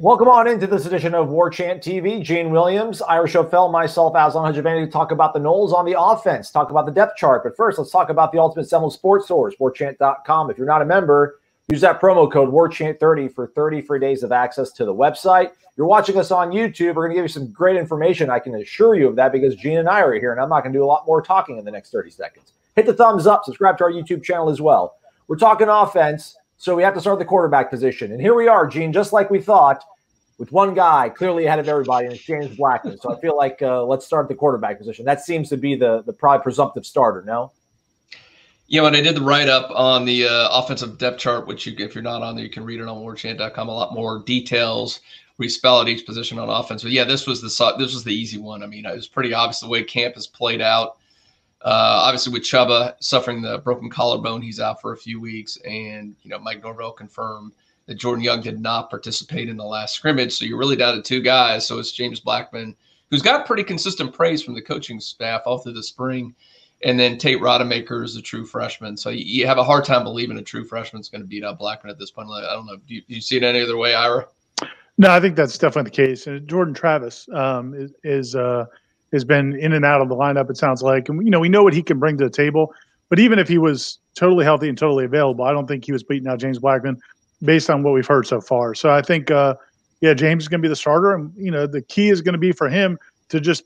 Welcome on into this edition of Warchant TV. Gene Williams, Irish O'Fell, myself, Aslan Hajavani, to talk about the Noles on the offense, talk about the depth chart. But first, let's talk about the Ultimate Seminoles Sports Source, warchant.com. If you're not a member, use that promo code WARCHANT30 for 30 free days of access to the website. You're watching us on YouTube. We're going to give you some great information. I can assure you of that because Gene and I are here, and I'm not going to do a lot more talking in the next 30 seconds. Hit the thumbs up. Subscribe to our YouTube channel as well. We're talking offense, so we have to start the quarterback position. And here we are, Gene, just like we thought, with one guy clearly ahead of everybody, and it's James Blackman. So I feel like let's start the quarterback position. That seems to be the probably presumptive starter, no? Yeah, when I did the write-up on the offensive depth chart, which if you're not on there, you can read it on warchant.com, a lot more details. We spell out each position on offense. But, yeah, this was the easy one. I mean, it was pretty obvious the way camp has played out. Obviously, with Chuba suffering the broken collarbone, he's out for a few weeks. And, Mike Norvell confirmed that Jordan Young did not participate in the last scrimmage. So you're really down to two guys. So it's James Blackman, who's got pretty consistent praise from the coaching staff all through the spring. And then Tate Rodemaker is a true freshman. So you have a hard time believing a true freshman is going to beat out Blackman at this point. I don't know. Do you see it any other way, Ira? No, I think that's definitely the case. And Jordan Travis has been in and out of the lineup, it sounds like. And, we know what he can bring to the table. But even if he was totally healthy and totally available, I don't think he was beating out James Blackman based on what we've heard so far. So I think, James is going to be the starter. And, the key is going to be for him to just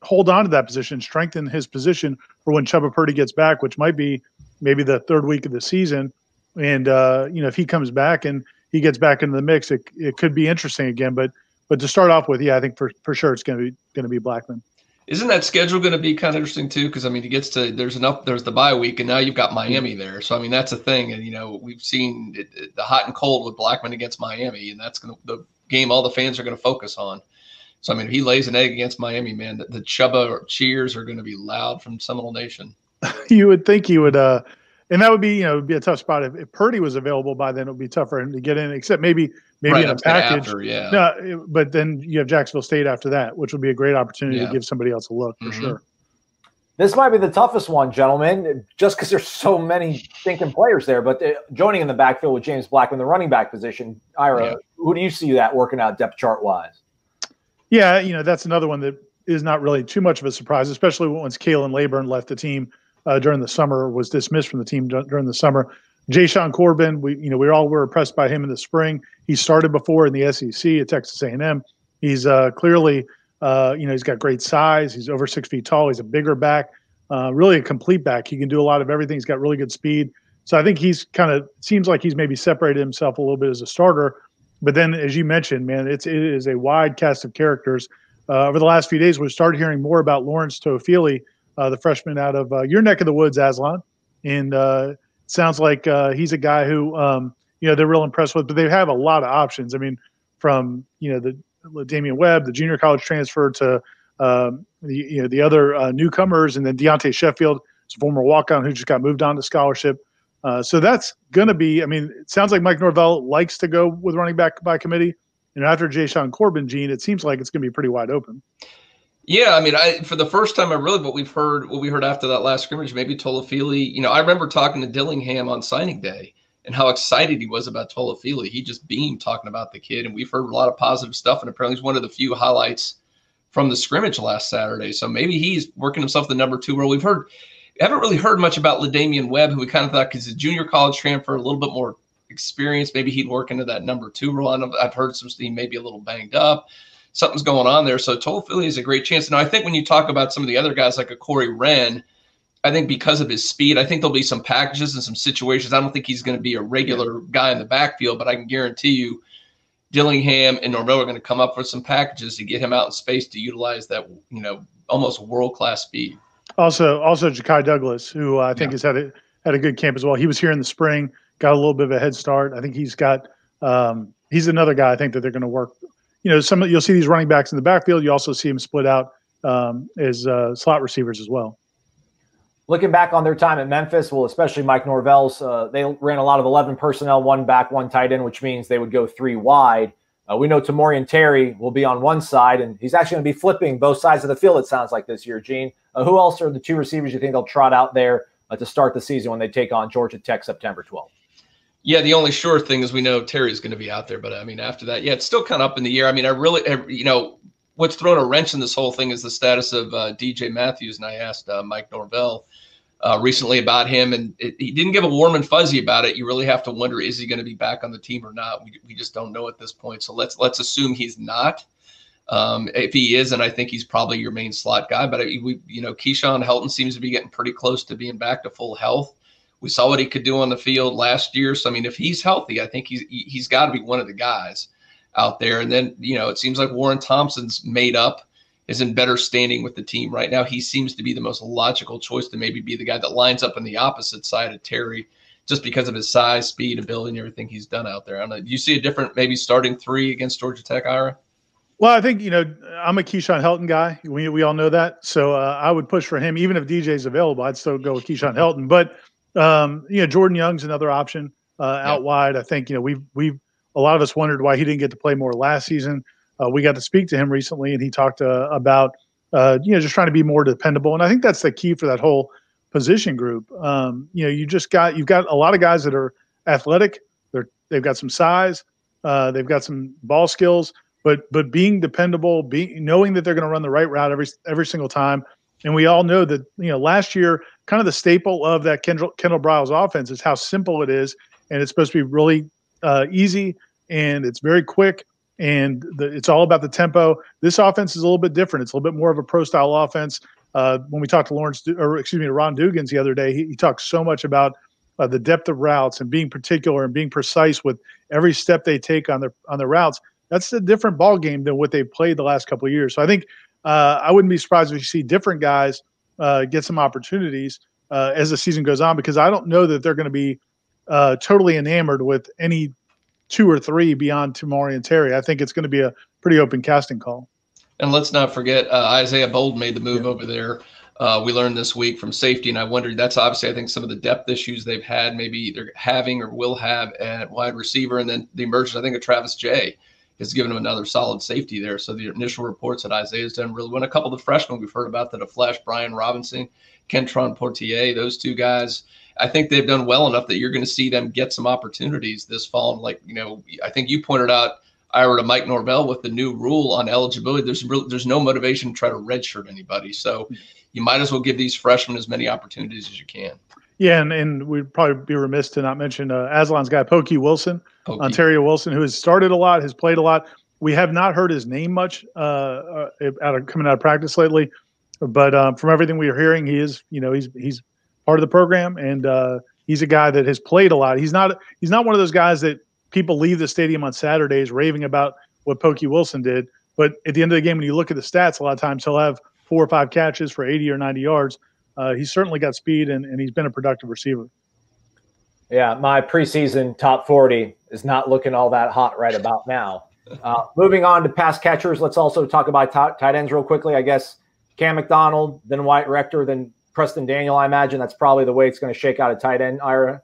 hold on to that position, strengthen his position for when Chuba Purdy gets back, which might be maybe the third week of the season. And, if he comes back and he gets back into the mix, it could be interesting again. But to start off with, I think for sure it's going to be Blackman. Isn't that schedule going to be kind of interesting too? Because he gets to there's the bye week, and now you've got Miami there. So that's a thing, and we've seen the hot and cold with Blackman against Miami, and that's the game all the fans are going to focus on. So if he lays an egg against Miami, man, the Chuba cheers are going to be loud from Seminole Nation. You would think he would, and that would be be a tough spot if Purdy was available by then. It would be tough for him to get in, except maybe right, in a package. After, yeah. No, but then you have Jacksonville State after that, which would be a great opportunity to give somebody else a look for sure. This might be the toughest one, gentlemen, just because there's so many thinking players there. But joining in the backfield with James Blackman, the running back position, Ira, who do you see that working out depth chart wise? Yeah, that's another one that is not really too much of a surprise, especially once Kalen Laburn left the team during the summer, was dismissed from the team during the summer. Jayshawn Corbin, we all were impressed by him in the spring. He started before in the SEC at Texas A&M. He's clearly, he's got great size. He's over 6 feet tall. He's a bigger back, really a complete back. He can do a lot of everything. He's got really good speed. So I think he's seems like he's maybe separated himself a little bit as a starter. But then, as you mentioned, man, it is a wide cast of characters. Over the last few days, we've started hearing more about Lawrence Tofieli, the freshman out of your neck of the woods, Aslan. And sounds like he's a guy who, they're real impressed with. But they have a lot of options. From, the Ladamian Webb, the junior college transfer, to, the other newcomers. And then Deontay Sheffield, is a former walk-on who just got moved on to scholarship. So that's going to be, it sounds like Mike Norvell likes to go with running back by committee. And after Jayshawn Corbin, Gene, it seems like it's going to be pretty wide open. Yeah, for the first time, what we heard after that last scrimmage, maybe Tofieli, I remember talking to Dillingham on signing day and how excited he was about Tofieli. He just beamed talking about the kid, and we've heard a lot of positive stuff, and apparently he's one of the few highlights from the scrimmage last Saturday. So maybe he's working himself the number 2 role. We haven't really heard much about Ladamian Webb, who we kind of thought he's a junior college transfer, a little bit more experience. Maybe he'd work into that number 2 role. I've heard he may be a little banged up. Something's going on there. So Tofieli is a great chance. Now, I think when you talk about some of the other guys like a Corey Wren, I think because of his speed, I think there'll be some packages and some situations. I don't think he's going to be a regular guy in the backfield, but I can guarantee you Dillingham and Norvell are going to come up with some packages to get him out in space to utilize that, almost world-class speed. Also Jakai Douglas, who I think has had a good camp as well. He was here in the spring, got a little bit of a head start. I think he's another guy I think that they're going to work. You'll see these running backs in the backfield. You also see them split out as slot receivers as well. Looking back on their time at Memphis, especially Mike Norvell's, they ran a lot of 11 personnel, 1 back, 1 tight end, which means they would go 3 wide. We know Tamorian Terry will be on one side, and he's actually going to be flipping both sides of the field, it sounds like, this year, Gene. Who else are the 2 receivers you think they'll trot out there to start the season when they take on Georgia Tech September 12th? Yeah, the only sure thing is we know Terry's going to be out there, but I mean, after that, yeah, it's still kind of up in the air. I mean, what's thrown a wrench in this whole thing is the status of DJ Matthews, and I asked Mike Norvell recently about him, and he didn't give a warm and fuzzy about it. You really have to wonder, is he going to be back on the team or not? We just don't know at this point. So let's assume he's not. If he is, and I think he's probably your main slot guy, but Keyshawn Helton seems to be getting pretty close to being back to full health. We saw what he could do on the field last year. So, I mean, if he's healthy, I think he's got to be one of the guys out there. And then, it seems like Warren Thompson's made up, is in better standing with the team right now. He seems to be the most logical choice to maybe be the guy that lines up on the opposite side of Terry, just because of his size, speed, ability, and everything he's done out there. I don't know. Do you see a different maybe starting three against Georgia Tech, Ira? Well, I think, I'm a Keyshawn Helton guy. We all know that. So I would push for him. Even if DJ's available, I'd still go with Keyshawn Helton. But, Jordan Young's another option out wide. I think, we've a lot of us wondered why he didn't get to play more last season. We got to speak to him recently, and he talked about, just trying to be more dependable. And I think that's the key for that whole position group. You've got a lot of guys that are athletic. They've got some size. They've got some ball skills. But being dependable, knowing that they're going to run the right route every single time. And we all know that, last year, kind of the staple of that Kendall Briles offense is how simple it is. And it's supposed to be really easy, and it's very quick, and it's all about the tempo. This offense is a little bit different. It's a little bit more of a pro-style offense. When we talked to Ron Dugans the other day, he talked so much about the depth of routes and being particular and being precise with every step they take on their routes. That's a different ball game than what they've played the last couple of years. So I think I wouldn't be surprised if you see different guys get some opportunities as the season goes on, because I don't know that they're going to be totally enamored with any two or three beyond Tamari and Terry. I think it's going to be a pretty open casting call. And let's not forget Isaiah Bold made the move over there. We learned this week from safety, and I wondered, that's obviously, I think, some of the depth issues they've had, maybe they're having or will have at wide receiver, and then the emergence, I think, of Travis Jay has given him another solid safety there. So the initial reports that Isaiah's done really well. A couple of the freshmen we've heard about that have flashed, Brian Robinson, Kentron Portier, those two guys, I think they've done well enough that you're going to see them get some opportunities this fall. And I think you pointed out, Ira, to Mike Norvell with the new rule on eligibility, there's no motivation to try to redshirt anybody. So you might as well give these freshmen as many opportunities as you can. Yeah, and we'd probably be remiss to not mention Aslan's guy, Pokey Wilson, Ontario Wilson, who has started a lot, has played a lot. We have not heard his name much coming out of practice lately, but from everything we are hearing, he is, he's part of the program, and he's a guy that has played a lot. He's not one of those guys that people leave the stadium on Saturdays raving about what Pokey Wilson did. But at the end of the game, when you look at the stats, a lot of times he'll have 4 or 5 catches for 80 or 90 yards. He's certainly got speed, and he's been a productive receiver. Yeah, my preseason top 40 is not looking all that hot right about now. Moving on to pass catchers, let's also talk about tight ends real quickly. I guess Cam McDonald, then Wyatt Rector, then Preston Daniel. I imagine that's probably the way it's going to shake out at tight end, Ira.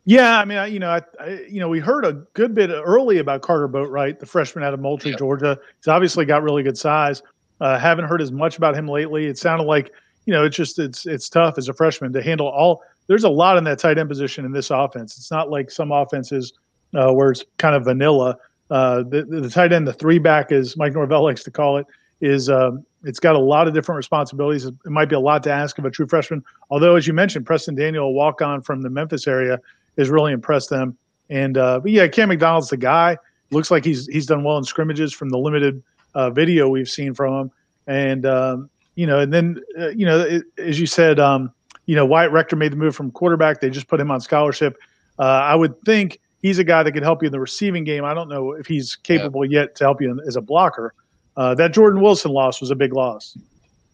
Yeah, I mean, we heard a good bit early about Carter Boatwright, the freshman out of Moultrie, Georgia. He's obviously got really good size. Haven't heard as much about him lately. It sounded like, it's tough as a freshman to handle all. There's a lot in that tight end position in this offense. It's not like some offenses where it's kind of vanilla. The tight end, the 3-back, as Mike Norvell likes to call it, is it's got a lot of different responsibilities. It might be a lot to ask of a true freshman. Although, as you mentioned, Preston Daniel, a walk-on from the Memphis area, has really impressed them. And but yeah, Cam McDonald's the guy. Looks like he's done well in scrimmages from the limited video we've seen from him. And and then as you said, Wyatt Rector made the move from quarterback. They just put him on scholarship. I would think he's a guy that could help you in the receiving game. I don't know if he's capable yet to help you as a blocker. That Jordan Wilson loss was a big loss.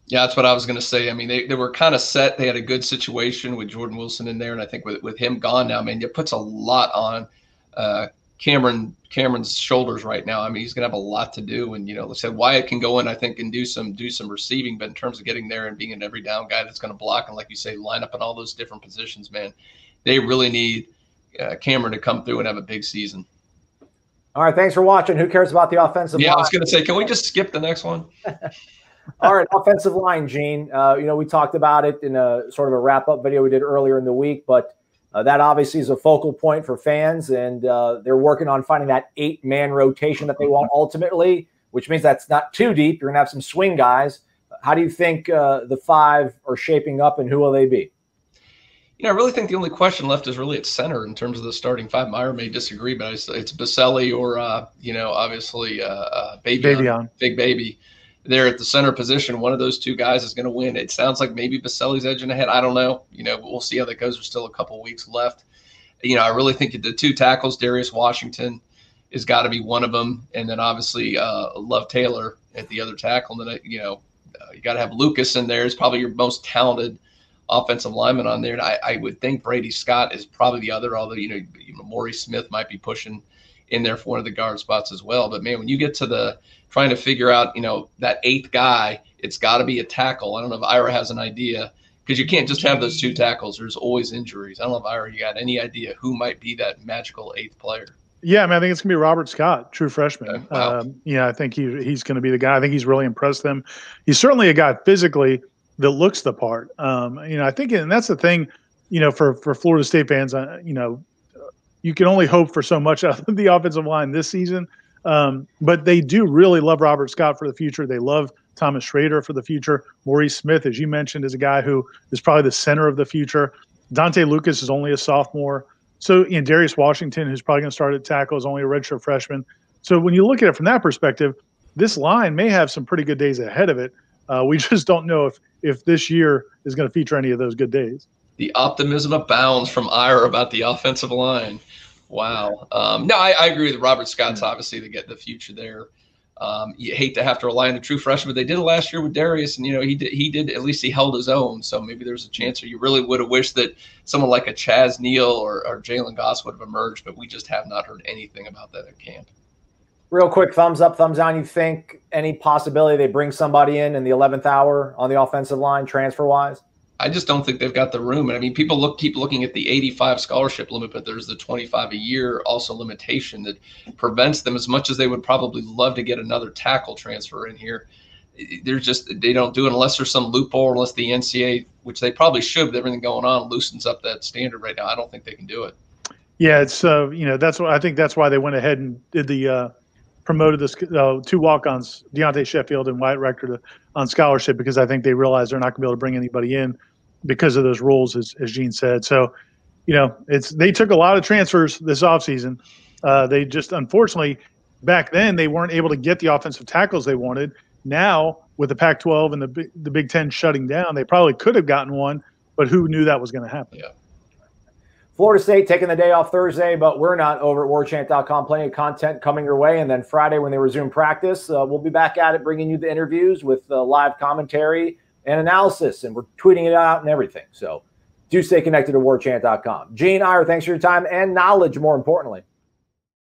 Yeah, that's what I was going to say. I mean, they were kind of set. They had a good situation with Jordan Wilson in there, and I think with him gone now, man, it puts a lot on Cameron's shoulders right now. I mean, he's going to have a lot to do, and let's say Wyatt can go in, I think, and do some receiving, but in terms of getting there and being an every down guy that's going to block and, like you say, line up in all those different positions, man, they really need Cameron to come through and have a big season. All right, thanks for watching. Who cares about the offensive line? Yeah, I was going to say, can we just skip the next one? All right, offensive line, Gene. We talked about it in a sort of a wrap-up video we did earlier in the week, but That obviously is a focal point for fans, and they're working on finding that 8-man rotation that they want ultimately, which means that's not too deep. You're going to have some swing guys. How do you think the 5 are shaping up, and who will they be? I really think the only question left is really at center in terms of the starting 5. Meyer may disagree, but it's Baselli or, obviously Baby, Big Baby. There at the center position, one of those 2 guys is going to win. It sounds like maybe Baselli's edging ahead. I don't know. We'll see how that goes. There's still a couple weeks left. I really think the 2 tackles, Darius Washington has got to be one of them. And then obviously Love Taylor at the other tackle. And then, you got to have Lucas in there. Is probably your most talented offensive lineman on there. And I would think Brady Scott is probably the other, although, Maurice Smith might be pushing in there for one of the guard spots as well. But man, when you get to trying to figure out, that 8th guy, it's got to be a tackle. I don't know if Ira has an idea, because you can't just have those 2 tackles. There's always injuries. I don't know if Ira, you got any idea who might be that magical 8th player? Yeah, I mean, I think it's going to be Robert Scott, true freshman. Okay. Wow. I think he's going to be the guy. I think he's really impressed them. He's certainly a guy physically that looks the part. I think, and that's the thing, for Florida State fans, you can only hope for so much out of the offensive line this season. But they do really love Robert Scott for the future. They love Thomas Schrader for the future. Maurice Smith, as you mentioned, is a guy who is probably the center of the future. Dante Lucas is only a sophomore. So, Darius Washington, who's probably going to start at tackle, is only a redshirt freshman. So when you look at it from that perspective, this line may have some pretty good days ahead of it. We just don't know if this year is going to feature any of those good days. The optimism abounds from Ira about the offensive line. Wow. No, I agree with Robert Scott's obviously the future there. You hate to have to rely on the true freshman, but they did it last year with Darius, and he did at least he held his own. So maybe there's a chance, or you really would have wished that someone like a Chaz Neal or Jalen Goss would have emerged, but we just have not heard anything about that at camp. Real quick, thumbs up, thumbs down. You think any possibility they bring somebody in the 11th hour on the offensive line, transfer-wise? I just don't think they've got the room. And I mean, people keep looking at the 85 scholarship limit, but there's the 25 a year also limitation that prevents them, as much as they would probably love to get another tackle transfer in here. They don't do it unless there's some loophole, unless the NCAA, which they probably should with everything going on, loosens up that standard right now. I don't think they can do it. Yeah, it's that's what I think. That's why they went ahead and did the promoted this 2 walk-ons, Deontay Sheffield and Wyatt Rector, on scholarship, because I think they realize they're not going to be able to bring anybody in because of those rules, as Gene said. So, they took a lot of transfers this offseason. They just, unfortunately, back then they weren't able to get the offensive tackles they wanted. Now, with the Pac-12 and the Big Ten shutting down, they probably could have gotten one, but who knew that was going to happen? Yeah. Florida State taking the day off Thursday, but we're not over at warchant.com. Plenty of content coming your way. And then Friday, when they resume practice, we'll be back at it, bringing you the interviews with live commentary and analysis. And we're tweeting it out and everything. So do stay connected to warchant.com. Gene, Ira, thanks for your time and knowledge, more importantly.